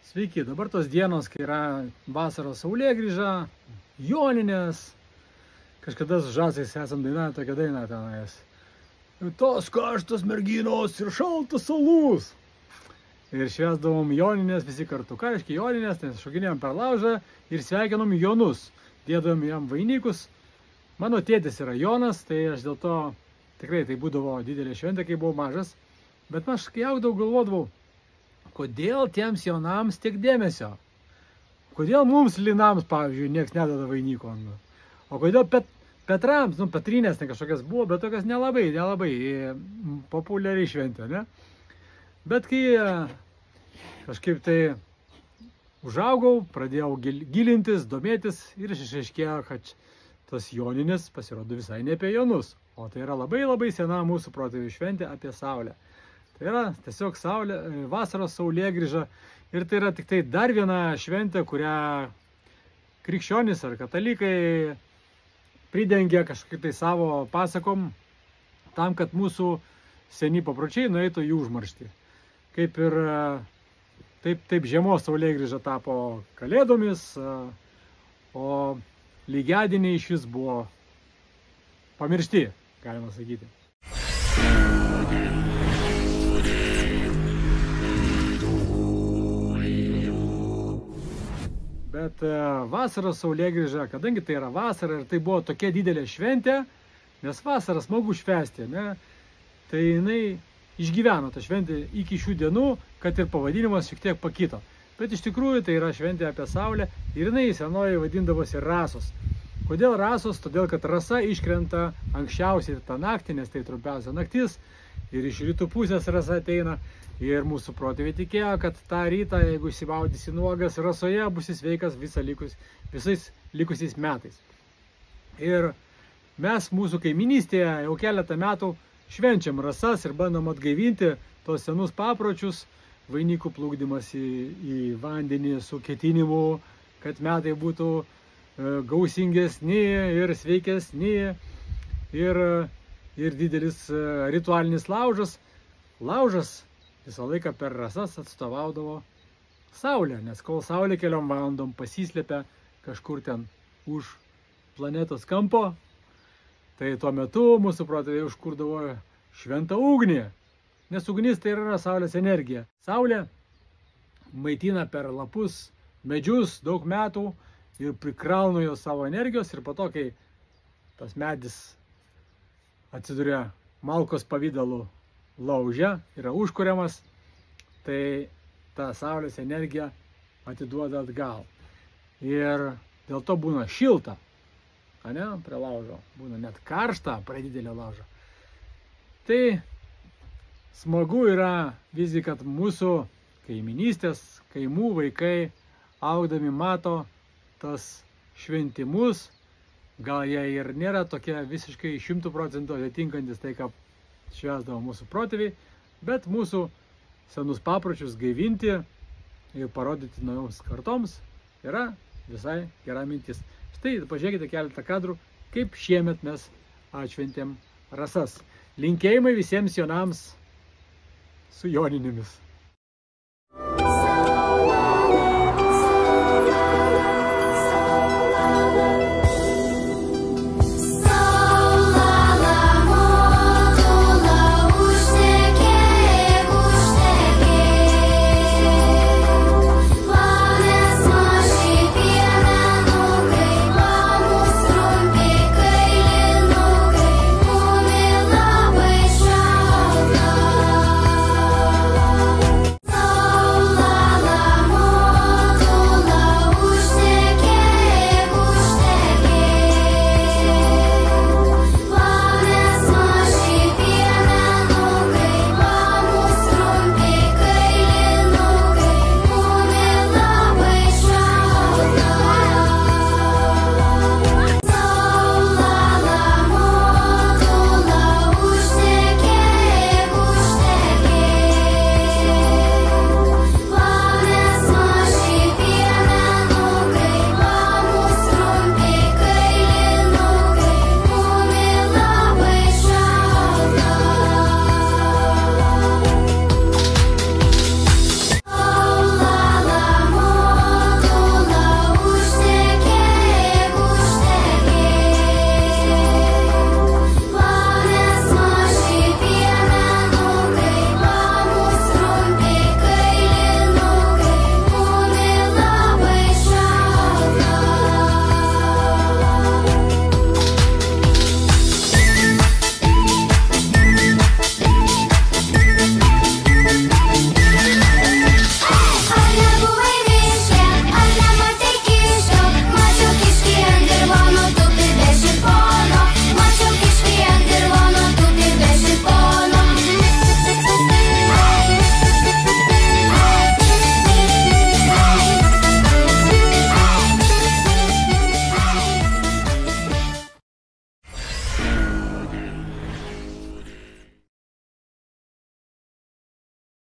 Sveiki, dabar tos dienos, kai yra vasaros saulėgrįža, joninės, kažkada su Žasais esam dainavę tokią dainą tenais. Tos karštos merginos ir šaltas salus. Ir švęsdavom joninės visi kartu. Ką reiškia joninės, tai šokinėjom per laužą ir sveikinom Jonus. Dėdavom jam vainikus. Mano tėtis yra Jonas, tai aš dėl to tikrai tai būdavo didelė šventė, kai buvau mažas. Bet aš kai augdavau galvodavau, kodėl tiems jaunams tiek dėmesio? Kodėl mums linams, pavyzdžiui, nieks nedada vainiko? O kodėl Petrams, Petrinės kažkokias buvo, bet tokias nelabai populiariai šventė, ne? Bet kai kažkaip tai užaugau, pradėjau gilintis, domėtis ir išaiškėjo, kad tos joninės pasirodo visai ne apie Jonus, o tai yra labai sena mūsų protėvių šventė apie Saulę. Tai yra tiesiog vasaros saulėgrįža ir tai yra tik tai dar viena šventė, kurią krikščionys ar katalikai pridengia kažkaip tai savo pasakom, tam, kad mūsų seni papročiai nueitų į užmarštį. Kaip ir taip žiemos saulėgrįža tapo kalėdomis, o lygiadieniai iš vis buvo pamiršti, galima sakyti. Bet vasaros saulėgrįža, kadangi tai yra vasara ir tai buvo tokia didelė šventė, nes vasarą smagu švęsti, ne? Tai jinai išgyveno tą šventę iki šių dienų, kad ir pavadinimas šiek tiek pakito. Bet iš tikrųjų tai yra šventė apie Saulę ir jinai senoji vadindavosi Rasos. Kodėl Rasos? Todėl, kad rasa iškrenta anksčiausiai tą naktį, nes tai trumpiausia naktis ir iš rytų pusės rasa ateina. Ir mūsų protėviai tikėjo, kad tą rytą, jeigu išsivaudysi nuogas rasoje, būsi sveikas visais likusiais metais. Ir mes mūsų kaiminystėje jau keletą metų švenčiam rasas ir bandom atgaivinti tos senus papročius, vainikų plukdymas į vandenį su ketinimu, kad metai būtų gausingesni ir sveikesni ir didelis ritualinis laužas. Laužas visą laiką per rasas atstovaudavo Saulę, nes kol Saulė keliom valandom pasislėpia kažkur ten už planetos kampo, tai tuo metu mūsų protėviai užkurdavo šventą ugnį, nes ugnis tai yra Saulės energija. Saulė maitina per lapus medžius daug metų ir prikrauna jos savo energijos ir po to, kai tas medis atsiduria malkos pavidalu lauže, yra užkuriamas, tai ta Saulės energija atiduoda atgal. Ir dėl to būna šilta, ne, prie laužo, būna net karšta prie didelio laužo. Tai smagu yra visgi, kad mūsų kaiminystės, kaimų vaikai augdami mato tas šventimus, gal jie ir nėra tokie visiškai 100% atitinkantis tai, ką švęsdavo mūsų protėviai, bet mūsų senus papročius gaivinti ir parodyti naujoms kartoms yra visai gera mintis. Štai pažiūrėkite keletą kadrų, kaip šiemet mes atšventėm rasas. Linkėjimai visiems jonams su joninėmis.